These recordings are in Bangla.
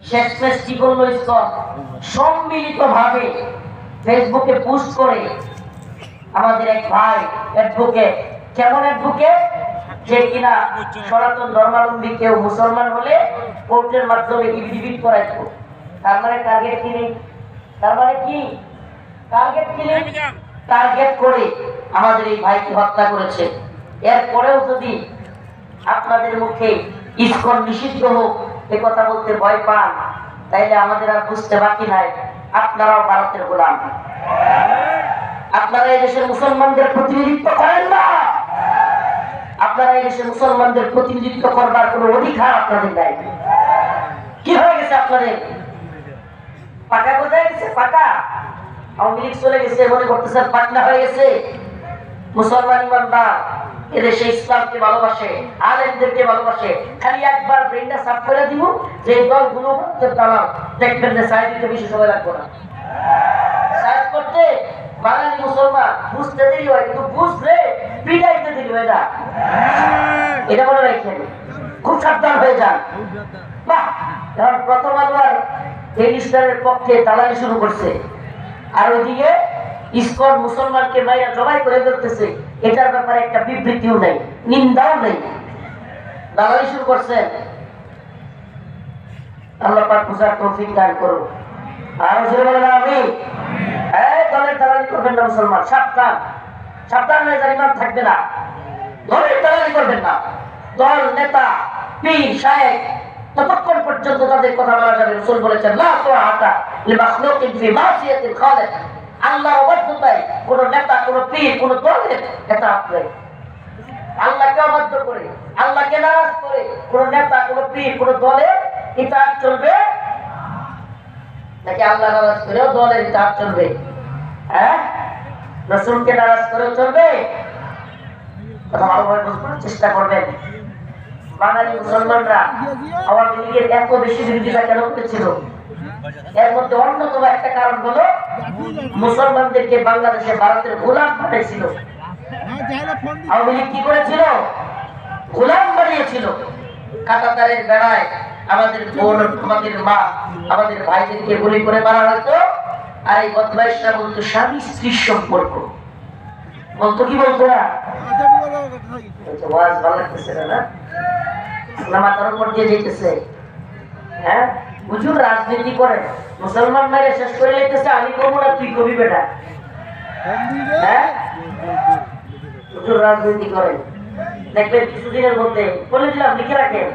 শেষমেশ কি করলো ইসকন সম্মিলিত ভাবে ফেসবুকে পোস্ট করে আমাদের এক ভাই অ্যাডভোকেট, কেমন অ্যাডভোকেট, যে কিনা সনাতন ধর্মাবলম্বী কেউ মুসলমান হলে কোর্টের মাধ্যমে এফিডেভিট করাইতো। তার মানে টার্গেট কিলিং, তার মানে কি টার্গেট কিলিং, টার্গেট করে আমাদের এই ভাইকে হত্যা করেছে। এরপরেও যদি আপনাদের মুখে ইসকন নিষিদ্ধ হোক এ কথা বলতে ভয় পান, তাইলে আমাদের আর বুঝতে বাকি নাই আপনারাও ভারতের গোলাম। আপনারা এই দেশের মুসলমানদের প্রতিনিধিত্ব করেন না, আপনারা এই দেশের মুসলমানদের প্রতিনিধিত্ব করবার কোন অধিকার আপনাদের নাই। কি হয়ে গেছে আপনাদের? পাকা কোথায় গেছে? পাকা আওয়ামী লীগ চলে গেছে, মনে করতেছেন পাটনা হয়ে গেছে। মুসলমান ইমানদার এদেশে ইসলামকে ভালোবাসে, আলেমদেরকে ভালোবাসে। খালি একবার ব্রেনটা সাফ করে দিব যে দলগুলো দালাল, দেখবেন যে সাহেব দিতে বেশি সময় লাগবে না। সাহেব করতে বাঙালি মুসলমান বুঝতে দেরি হয়, কিন্তু বুঝলে পিটাইতে দেরি হয় না। এটা মনে রাখেন, খুব সাবধান হয়ে যান। বাহ, কারণ প্রথম আবার এই ইসলামের পক্ষে দালালি শুরু করছে, আর ওইদিকে ইসকন মুসলমানকে মাইরা জবাই করে ফেলতেছে। এটার ব্যাপারে একটা বিবৃতিও নেই, নিন্দাও নেই, দালালি শুরু করছেন। আল্লাহ পাক বুঝার তৌফিক দান করুন। আর জোরে বলেন আমিন। এই দলের দালালি করবেন না মুসলমান, সাবধান, সাবধান হয়ে যান, ইমান থাকবে না। দলের দালালি করবেন না। দল, নেতা, পীর, শায়েখ ততক্ষণ পর্যন্ত তাদের কথা বলা যাবে। রাসূল বলেছেন লা তুআতা লিমাখলুকিন ফি মাসিয়াতিল খালিক। আল্লাহর অবাধ্যতায় কোন নেতা, কোন পীর, কোন দলের নেতা আপনি আল্লাহকে অবাধ্য করে, আল্লাহকে নারাজ করে কোন নেতা, কোন পীর, কোন দলের ইতাআত চলবে নাকি আল্লাহ নারাজ করেও দলের ইতাআত চলবে? হ্যাঁ, রাসূলকে নারাজ করেও চলবে? কথা ভালোভাবে বুঝবার চেষ্টা করবেন। বাঙালি মুসলমানরা আওয়ামী লীগের এত বেশি বিরোধিতা কেন করেছিল? এর মধ্যে অন্যতম একটা কারণ হলো মুসলমানদেরকে বাংলাদেশে ভারতের গোলাম বানিয়েছিল। আওয়ামী লীগ কি করেছিল? গোলাম বানিয়েছিল। কাঁটাতারের বেড়ায় আমাদের বোন, আমাদের মা, আমাদের ভাইদেরকে গুলি করে মারা হতো। আর এই বদমাইশরা বলতো স্বামী স্ত্রীর সম্পর্ক। বলতো কি বলতো না? ওয়াজ ভালো লাগতেছে না? মাথার উপর দিয়ে যেতেছে। হ্যাঁ, হুজুর রাজনীতি করে মুসলমান মেরে শেষ করে লিখতেছে, আমি করবো না, তুই কবি বেটা। হ্যাঁ, হুজুর রাজনীতি করে। দেখবেন কিছুদিনের মধ্যে, বলে দিলাম লিখে রাখেন,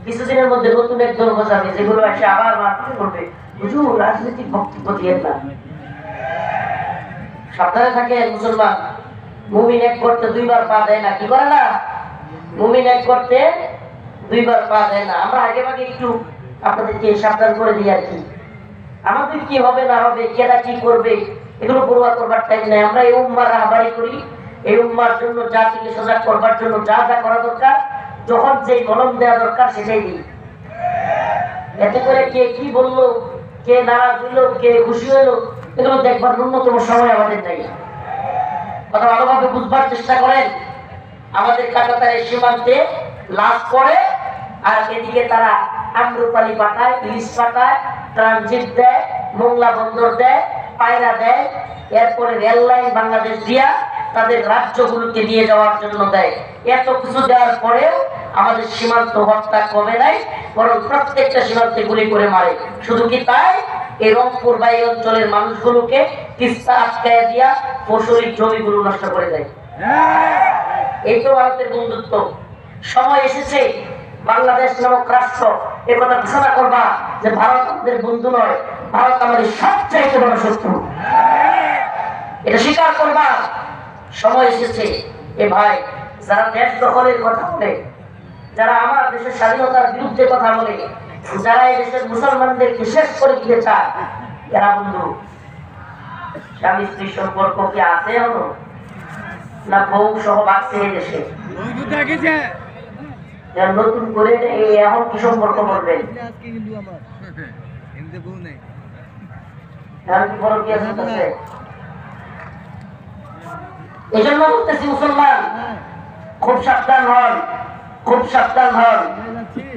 কিছুদিনের মধ্যে নতুন একদল বোঝাবে যেগুলো এসে আবার মারপিট করবে। হুজুর রাজনীতিক বক্তব্য দিয়েন না। সাবধানে থাকে মুসলমান। মুমিন এক করতে দুইবার পা দেয় না। কি করে না? মুমিন এক করতে দুইবার পা দেয় না। আমরা আগে ভাগে একটু আপনাদেরকে সাবধান করে দিই আর কি। আমাদের কি হবে না হবে, কেরা কি করবে, এগুলো পরোয়া করবার টাইম নেই। আমরা এই উম্মার রাহবারি করি, এই উম্মার জন্য জাতিকে সজাগ করবার জন্য যা যা করা দরকার, যখন যে কলম দেওয়া দরকার সেটাই দিই। এতে করে কে কি বললো, কে নারাজ হইলো, কে খুশি হইলো, এগুলো দেখবার ন্যূনতম সময় আমাদের নেই। কথা ভালোভাবে বুঝবার চেষ্টা করেন। আমাদের কাঁটাতারের সীমান্তে লাশ করে, আর এদিকে তারা আম্রপালি পাঠায়, ইলিশ পাঠায়, ট্রানজিট দেয়, মোংলা বন্দর দেয়, পায়রা দেয়, এরপরে রেল লাইন বাংলাদেশ দিয়া তাদের রাজ্যগুলোকে নিয়ে যাওয়ার জন্য দেয়। এত কিছু দেওয়ার পরেও আমাদের সীমান্ত হত্যা কমে নাই, বরং প্রত্যেকটা সীমান্তে গুলি করে মারে। শুধু কি তাই, এই রংপুর বা এই অঞ্চলের মানুষগুলোকে তিস্তা আটকায় দিয়া ফসলি জমিগুলো নষ্ট করে দেয়। এই তো ভারতের বন্ধুত্ব। সময় এসেছে বাংলাদেশ নামক রাষ্ট্র একথা ঘোষণা করবা যে ভারত আমাদের বন্ধু নয়, ভারত আমাদের সবচাইতে বড় শত্রু। এটা স্বীকার করবা। সময় এসেছে। এ ভাই, যারা দেশ দখলের কথা বলে, যারা আমার দেশের স্বাধীনতার বিরুদ্ধে কথা বলে, যারা এই দেশের মুসলমানদেরকে শেষ করে দিতে চায়, এরা বন্ধু। স্বামী স্ত্রীর সম্পর্ক কি আছে এখনো? না বউ সহ বাঁচছে এই দেশে? নতুন করে এখন কি সম্পর্ক করবেন? এই জন্য বলতেছি মুসলমান খুব সাবধান হন, খুব সাবধান হন।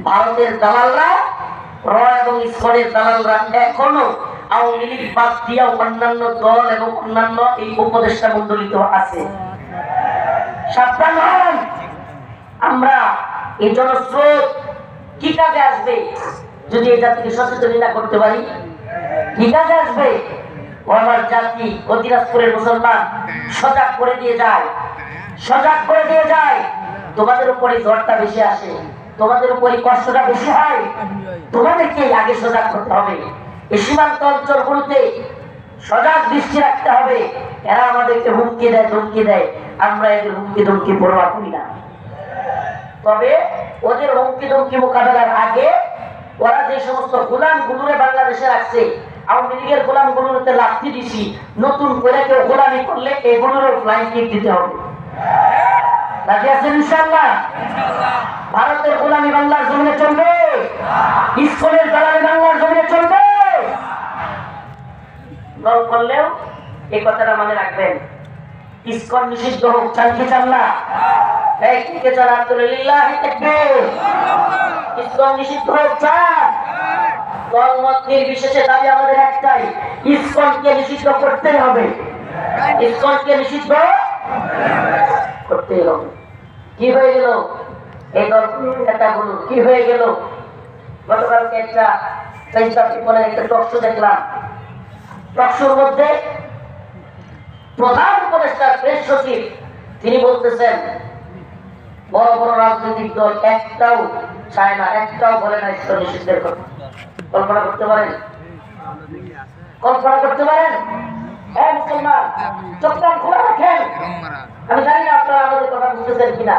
ভারতের দালালরা র এবং ইসকনের দালালরা এখনো আওয়ামী লীগ বাদ দিয়া অন্যান্য দল এবং অন্যান্য এই উপদেষ্টা মন্ডলীতে আছে। সাবধান হন। আমরা এই জনস্রোত কি কাজে আসবে যদি এই জাতিকে সচেতন না করতে পারি? কি কাজে আসবে? ও আমার জাতি ও দিনাজপুরের মুসলমান সজাগ করে দিয়ে যায়, সজাগ করে দিয়ে যায়। তোমাদের উপরে ঝড়টা বেশি আসে, তোমাদের উপরে কষ্টটা বেশি হয়, তোমাদেরকে আগে সজাগ করতে হবে। এই সীমান্ত অঞ্চলগুলোতে সজাগ দৃষ্টি রাখতে হবে। এরা আমাদেরকে হুমকি দেয়, ধমকি দেয়, আমরা এদের হুমকি ধমকি পরোয়া করি না। তবে ওদের হুমকি ধমকি মোকাবেলার আগে ওরা যে সমস্ত গোলামগুলোরে বাংলাদেশে রাখছে, আওয়ামী লীগের গোলামগুলোতে লাথি দিছি, নতুন করে কেউ গোলামি করলে এগুলোরও ফ্লাইং কিক দিতে হবে। রাজি আছেন ইনশাআল্লাহ? ভারতের গোলামি বাংলার জমিনে চলবে, ইসকনের দালালি বাংলার জমিনে চলবে। দল করলেও এই কথাটা মনে রাখবেন, ইসকন নিষিদ্ধ হোক, চান কি চান না? এই কে চান? আলহামদুলিল্লাহ তাকবীর। ইসকন নিষিদ্ধ হোক চান? দল মত নির্বিশেষে দাবি আমাদের একটাই, ইসকনকে নিষিদ্ধ করতেই হবে, ইসকনকে নিষিদ্ধ করতেই হবে। কি হয়ে গেল এই দলগুলো, নেতাগুলো কি হয়ে গেল? গতকালকে একটা ফেসবুক পিপলের একটা টকশো দেখলাম। টকশোর মধ্যে প্রধান উপদেষ্টা প্রেস সচিব তিনি বলতেছেন বড় বড় রাজনৈতিক দল একটাও চায় না, একটাও বলে না ইসকন নিষিদ্ধের কথা। কল্পনা করতে পারেন? কল্পনা করতে পারেন? হ্যাঁ মুসলমান, চোখটা খোলা রাখেন। আমি জানি না আপনারা আমাদের কথা বুঝতেছেন কিনা,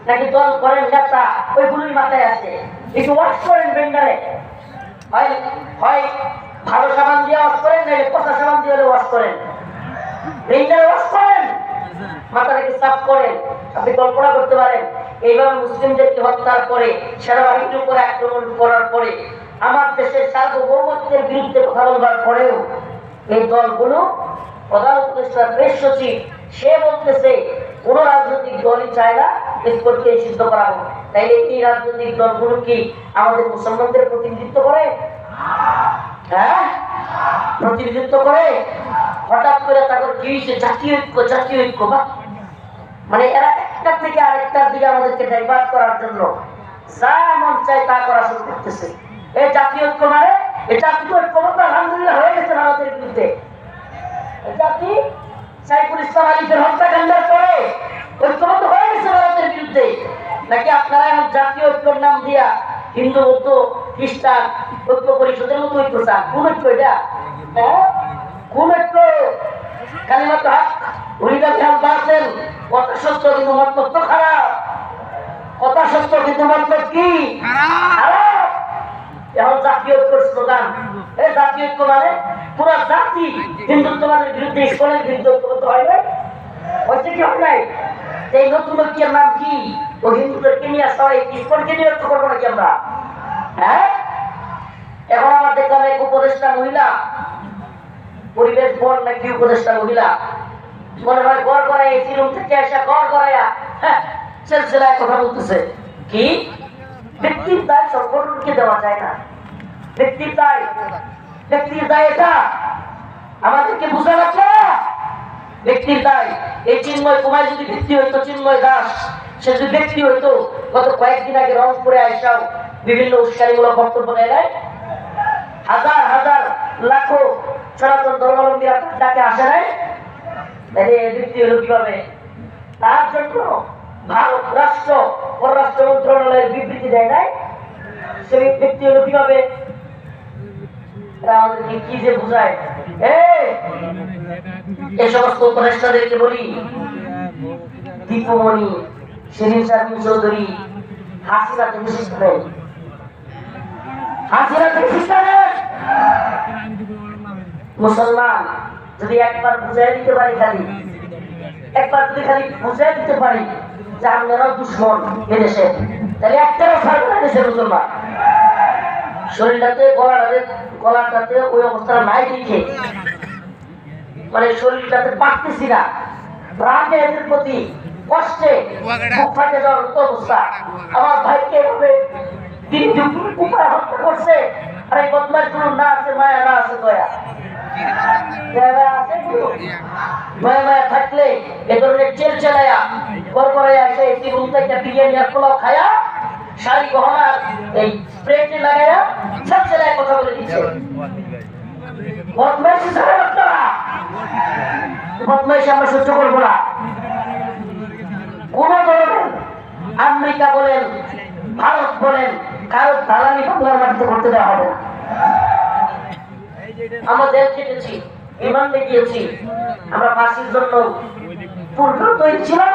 নাকি দল করেন নেতা ওইগুলোই মাথায় আছে। একটু ওয়াশ করেন বেন্ডারে, হয় হয় ভালো সাবান দিয়ে ওয়াশ করেন, নাহলে পচা সাবান দিয়ে ওয়াশ করেন, বেন্ডারে ওয়াশ করেন, মাথাটাকে সাফ করেন। আপনি কল্পনা করতে পারেন এইভাবে মুসলিমদেরকে হত্যার পরে, সেনাবাহিনীর উপরে আক্রমণ করার পরে, আমার দেশের সার্বভৌমত্বের বিরুদ্ধে কথা বলবার পরেও এই দলগুলো, প্রধান উপদেষ্টা প্রেস সচিব সে বলতেছে কোন রাজনৈতিক দলই চায় না ইসকনকে নিষিদ্ধ করা হোক। তাই এই রাজনৈতিক দলগুলো কি আমাদের মুসলমানদের প্রতিনিধিত্ব করে? হ্যাঁ, প্রতিনিধিত্ব করে। হঠাৎ করে তাদের কি হয়েছে? জাতীয় ঐক্য, জাতীয় ঐক্য। বা মানে এরা একটা থেকে আরেকটার দিকে আমাদেরকে ডাইভার্ট করার জন্য যা মন চায় তা করা শুরু করতেছে। এই জাতীয় ঐক্য মানে এই জাতীয় ঐক্য আলহামদুলিল্লাহ হয়ে গেছে ভারতের বিরুদ্ধে। জাতি সাইফুল ইসলাম আলীদের হত্যাকাণ্ডের পরে ঐক্যবদ্ধ হয়ে গেছে ভারতের বিরুদ্ধে। নাকি আপনারা এখন জাতীয় ঐক্যের নাম দিয়া হিন্দু, বৌদ্ধ, খ্রিস্টান ঐক্য পরিষদের মতো ঐক্য চান? কোন ঐক্য এটা? হ্যাঁ, কোন ঐক্য? কালিমাতুল হক উরিদা খেয়াল পাচ্ছেন, কথা সত্য কিন্তু মতলব তো খারাপ, কথা সত্য কিন্তু মতলব কি খারাপ। এখন জাতীয় ঐক্যের স্লোগান, এই জাতীয় ঐক্য মানে পুরা জাতি হিন্দুত্ববাদের বিরুদ্ধে, ইসকনের বিরুদ্ধে ঐক্যবদ্ধ হয় নাই? হচ্ছে কি হয় নাই? এই নতুন ঐক্যের নাম কি? ও হিন্দুদেরকে নিয়ে সবাই ইসকনকে নিয়ে ঐক্য করবো নাকি আমরা? হ্যাঁ, এখন আমার দেখলাম এক উপদেষ্টা মহিলা, পরিবেশ বন নাকি উপদেষ্টা মহিলা, মনে হয় গড় গড়াই এসি রুম থেকে আসা গড় গড়াইয়া সিলসিলায় কথা বলতেছে। কি ব্যক্তির দায় সংগঠনকে দেওয়া যায় না? ব্যক্তির দায়, ব্যক্তির দায় এটা আমাদেরকে বুঝা লাগবে না। ব্যক্তির দায়। এই চিন্ময় কুমার যদি ব্যক্তি হইতো, চিন্ময় দাস সে যদি ব্যক্তি হইতো, গত কয়েকদিন আগে রংপুরে আইসাও বিভিন্ন উস্কানিমূলক বক্তব্য দেয় নাই? হাজার হাজার লাখো সনাতন ধর্মাবলম্বীরা তাকে আসে নাই? ব্যক্তি হলো কিভাবে? তার জন্য ভারত রাষ্ট্র পররাষ্ট্র মন্ত্রণালয়ের বিবৃতি দেয় নাই? সেই ব্যক্তি হলো কিভাবে? আমাদেরকে কি যে বুঝায়। এই সমস্ত উপদেষ্টাদেরকে বলি, দীপুমণি, শিরিন শারমিন চৌধুরী, হাসিনা থেকে শিখবেন, হাসিনা থেকে শিখবেন। মুসলমান যদি একবার বুঝাই দিতে পারি, খালি একবার যদি খালি বুঝাই দিতে পারি যে আপনারাও দুশ্মন এদেশে, তাহলে একটাও থাকবে না দেশের মুসলমান। শরীরটাতে গলাটাতে ওই অবস্থা নাই দেখে, মানে শরীরটাতে পারতেছি না, প্রাণে এদের প্রতি কষ্টে মুখ ফাটে যাওয়ার অবস্থা। আমার ভাইকে এভাবে তিনি কুপায় হত্যা করছে। আর এই বদমাশগুলো না আছে মায়া, না আছে দয়া। মায়া মায়া থাকলে এ ধরনের চেলচেলায়া করকরাইয়া এসে একটি রুম থেকে বিরিয়ানি আর পোলাও খায়া শাড়ি গহনা এই স্প্রেতে লাগায়া সব ছেলে কথা বলে দিচ্ছে। বদমাইশি ছাড়া আপনারা, বদমাইশি আমরা সহ্য করবো না। কোন ধরনের আমেরিকা বলেন, ভারত বলেন, কারো দালালি বাংলার মাটিতে করতে দেওয়া হবে না। আমরা দেশ কেটেছি, ইমান দেখিয়েছি, আমরা ফাঁসির জন্য পূর্ব তৈরি ছিলাম,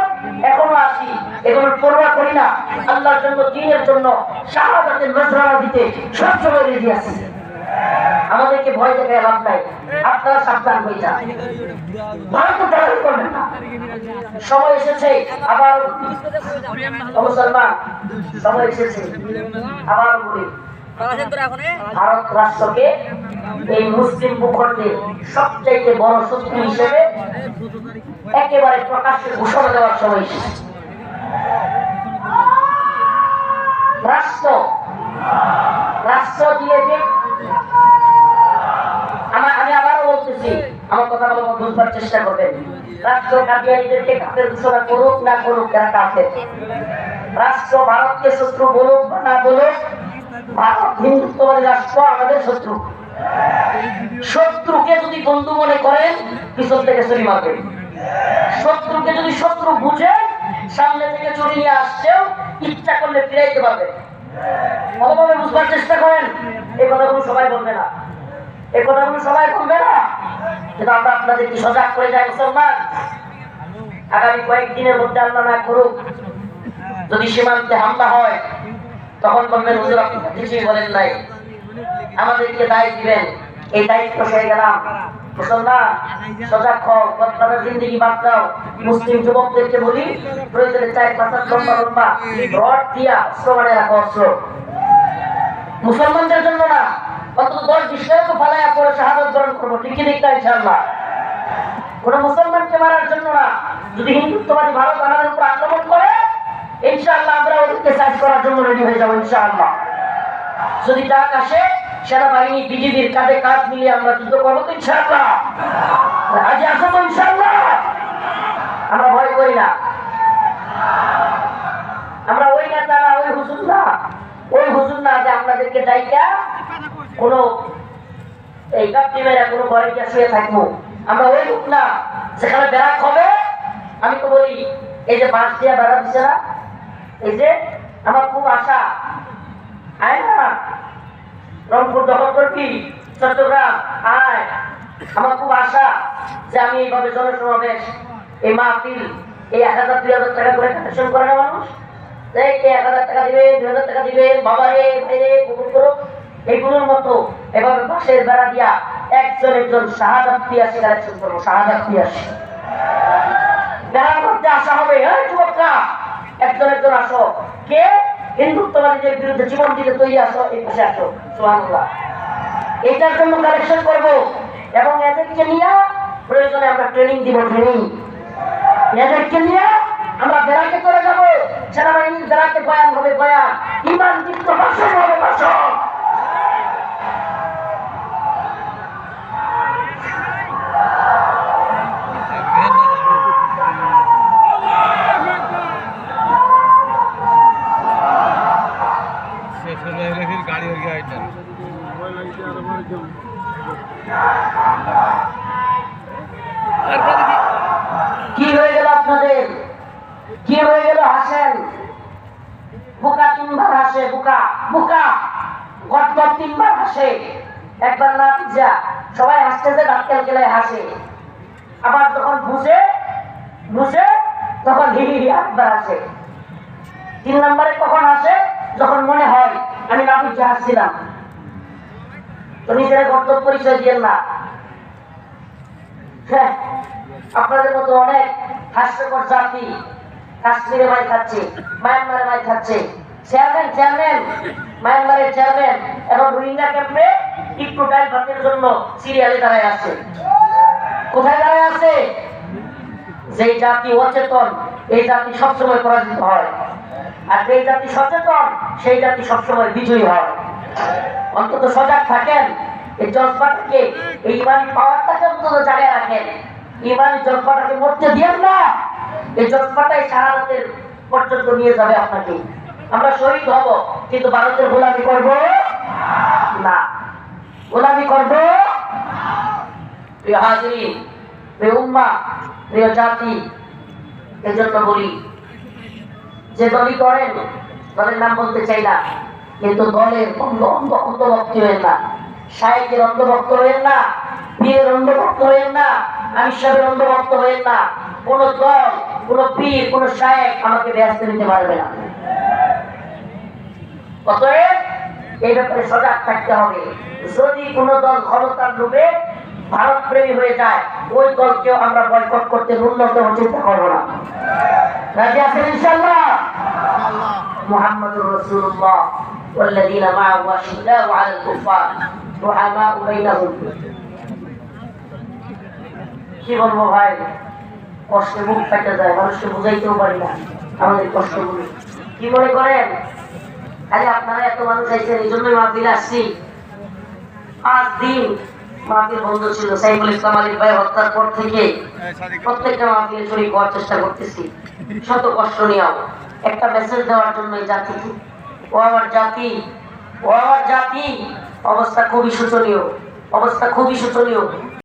এখনো আছি, এগুলোর পরোয়া করি না। আল্লাহর জন্য, দ্বীনের জন্য শাহাদাতের নজরানা দিতে সবসময় রেডি আছি। আমাদেরকে ভয় দেখায় লাভ নাই, আপনারা সাবধান হয়ে যান, ভয় তো দালালি করবেন না। সময় এসেছে আবার মুসলমান, সময় এসেছে আবার বলি, ভারত রাষ্ট্রকে এই মুসলিম ভূখণ্ডের সবচাইতে বড় শত্রু হিসেবে একেবারে প্রকাশ্যে ঘোষণা দেওয়ার সময় এসেছে। রাষ্ট্র দিয়ে যে আমি আবারও বলতেছি, আমার কথা বুঝবার চেষ্টা করবেন। রাষ্ট্র কাদিয়ানীদেরকে কাফের ঘোষণা করুক না করুক, এরা কাফের। রাষ্ট্র ভারতকে শত্রু বলুক বা না বলুক, ভারত হিন্দুত্ববাদী রাষ্ট্র আমাদের শত্রু। শত্রুকে যদি বন্ধু মনে করেন, পিছন থেকে ছুরি মারবেন। শত্রুকে যদি শত্রু বুঝেন, সামনে থেকে ছুরি নিয়ে আসছেও ইচ্ছা করলে ফিরাইতে পারবেন। ভালোভাবে বুঝবার চেষ্টা করেন। এই কথাগুলো সবাই বলবে না, এই কথাগুলো সবাই বলবে না, কিন্তু আমরা আপনাদেরকে সজাগ করে যাই। মুসলমান, আগামী কয়েকদিনের মধ্যে আল্লাহ না করুক যদি সীমান্তে হামলা হয়, তখন বলবেন হুজুর আপনি কিছুই বলেন নাই, আমাদেরকে দায় দিবেন। এই দায়িত্ব হয়ে গেলাম। মুসলমান, সজাগ হও, বর্তমানে জিন্দেগি বাদ দাও। মুসলিম যুবকদেরকে বলি, প্রয়োজনে 4-5 লম্বা লম্বা রড দিয়া অস্ত্র বানিয়ে রাখো। অস্ত্র মুসলমানদের জন্য না, অন্তত 10-20 টাকা ফালাইয়া পরে শাহাদাত বরণ করবো, ঠিকই দেখতে ইনশাআল্লাহ। কোন মুসলমানকে মারার জন্য না। যদি হিন্দুত্ববাদী ভারত আমাদের উপর আক্রমণ করে, ইনশাআল্লাহ আমরা ওদেরকে সাইজ করার জন্য রেডি হয়ে যাবো ইনশাআল্লাহ। যদি ডাক আসে, সেনাবাহিনী বিজিবির কাঁধে কাঁধ মিলিয়ে আমরা যুদ্ধ করবো তো ইনশাআল্লাহ। আজ আসো তো ইনশাআল্লাহ। আমরা ভয় করি না, আমরা ওই নেতা না, ওই হুজুর না, ওই হুজুর না যে আপনাদেরকে ডাইকা কোনো এই গাপটি মেরা কোনো ঘরে গিয়ে শুয়ে থাকবো। আমরা ওই লোক না যেখানে ব্যারাক হবে। আমি তো বলি, এই যে বাঁশ দিয়া বেড়া দিচ্ছে না, এই যে আমার খুব আশা, আয় না রংপুর দখল করবি, চট্টগ্রাম আয়, আমার খুব আশা যে আমি এইভাবে জনসমাবেশ, এই মাহফিল, এই 1000-2000 টাকা করে কালেকশন করে না মানুষ, এই 1000 টাকা দিবেন, 2000 টাকা দিবেন, বাবা রে ভাইরে কবুল করো, এইগুলোর মতো এভাবে বাঁশের বেড়া দিয়া একজন শাহাদাত পিয়াসী কালেকশন করবো। শাহাদাত পিয়াসী বেড়ার মধ্যে আসা হবে, হ্যাঁ যুবকরা একজন আসো, কে হিন্দুত্ববাদীদের বিরুদ্ধে জীবন দিতে তৈরি আসো, এই পাশে আসো। সুবহানাল্লাহ। এটার জন্য কালেকশন করবো এবং এদেরকে নিয়ে প্রয়োজনে আমরা ট্রেনিং দিব। এদেরকে নিয়ে আমরা বেড়াতে করে যাবো। সেনাবাহিনীর বেড়াতে বয়ান হবে, বয়ান ইমান যুক্ত ভাষণ হবে, ভাষণ। কি হয়ে গেল আপনাদের? কি হয়ে গেল? হাসেন। বোকা 3 বার হাসে, বোকা বোকা গটগট 3 বার হাসে। একবার না বুঝা সবাই হাসতেছে, ডাক্তার গেলে হাসে। আবার যখন বুঝে তখন হি হি একবার হাসে। 3 নম্বরে কখন আসে? যখন মনে হয় আমি না বুঝে হাসছিলাম। তো নিজের গটগট পরিচয় দিয়েন না। হ্যাঁ, আপনাদের মতো অনেক হাস্যকর জাতি কাশ্মীরে মাই খাচ্ছে, মায়ানমারে মাই খাচ্ছে। চেয়ারম্যান মায়ানমারের চেয়ারম্যান এখন রোহিঙ্গা ক্যাম্পে একটু ডাল ভাতের জন্য সিরিয়ালে দাঁড়ায় আছে। কোথায় দাঁড়ায় আছে? যেই জাতি অচেতন, এই জাতি সবসময় পরাজিত হয়। আর যেই জাতি সচেতন সেই জাতি সবসময় বিজয়ী হয়। অন্তত সজাগ থাকেন, এই জজবাটাকে, এই ইমানি পাওয়ারটাকে অন্তত জায়গায় রাখেন। ইমানি জজবাটাকে মরতে দিয়েন না। এই জজবাটাই শাহাদাতের পর্যন্ত নিয়ে যাবে আপনাকে। আমরা শহীদ হব, কিন্তু ভারতের গোলামি করব না, গোলামি করব। প্রিয় হাজিরিন, প্রিয় উম্মাহ, প্রিয় জাতি, এজন্য বলি, যে দলই করেন, দলের নাম বলতে চাই না, কিন্তু দলের অন্ধভক্ত হয়েন না, শায়েখের অন্ধভক্ত হয়েন না, পীরের অন্ধভক্ত হয়েন না, আমির সাহেবের অন্ধভক্ত হয়েন না। কোন দল, কোন পীর, কোন শায়েখ আমাকে ব্যস্ত নিতে পারবে না। অতএব এই ব্যাপারে সজাগ থাকতে হবে। যদি কোন দল ক্ষমতার লোভে ভারত প্রেমী হয়ে যায়, ওই দলকেও আমরা বয়কট করতে ন্যূনতম চিন্তা করবো না। রাজি আছেন ইনশাআল্লাহ? মুহাম্মাদুর রাসূলুল্লাহ ওয়াল্লাযীনা মা'আহু আশিদ্দাউ 'আলাল কুফফার রুহামাউ বাইনাহুম। কি বলবো ভাই, কষ্টে মুখ ফেটে যায়, মানুষকে বুঝাইতেও পারি না আমাদের কষ্টগুলো। কি মনে করেন খালি আপনারা এত মানুষ আইছেন এই জন্যই মাহফিল আসছি? 5 দিন মাহফিল বন্ধ ছিল। সাইফুল ইসলাম আলী ভাই হত্যার পর থেকে প্রত্যেকটা মাহফিলে শরীক হওয়ার চেষ্টা করতেছি, শত কষ্ট নিয়েও একটা মেসেজ দেওয়ার জন্য। এই জাতিকে, ও আমার জাতি, ও আমার জাতি, অবস্থা খুবই শোচনীয়, অবস্থা খুবই শোচনীয়।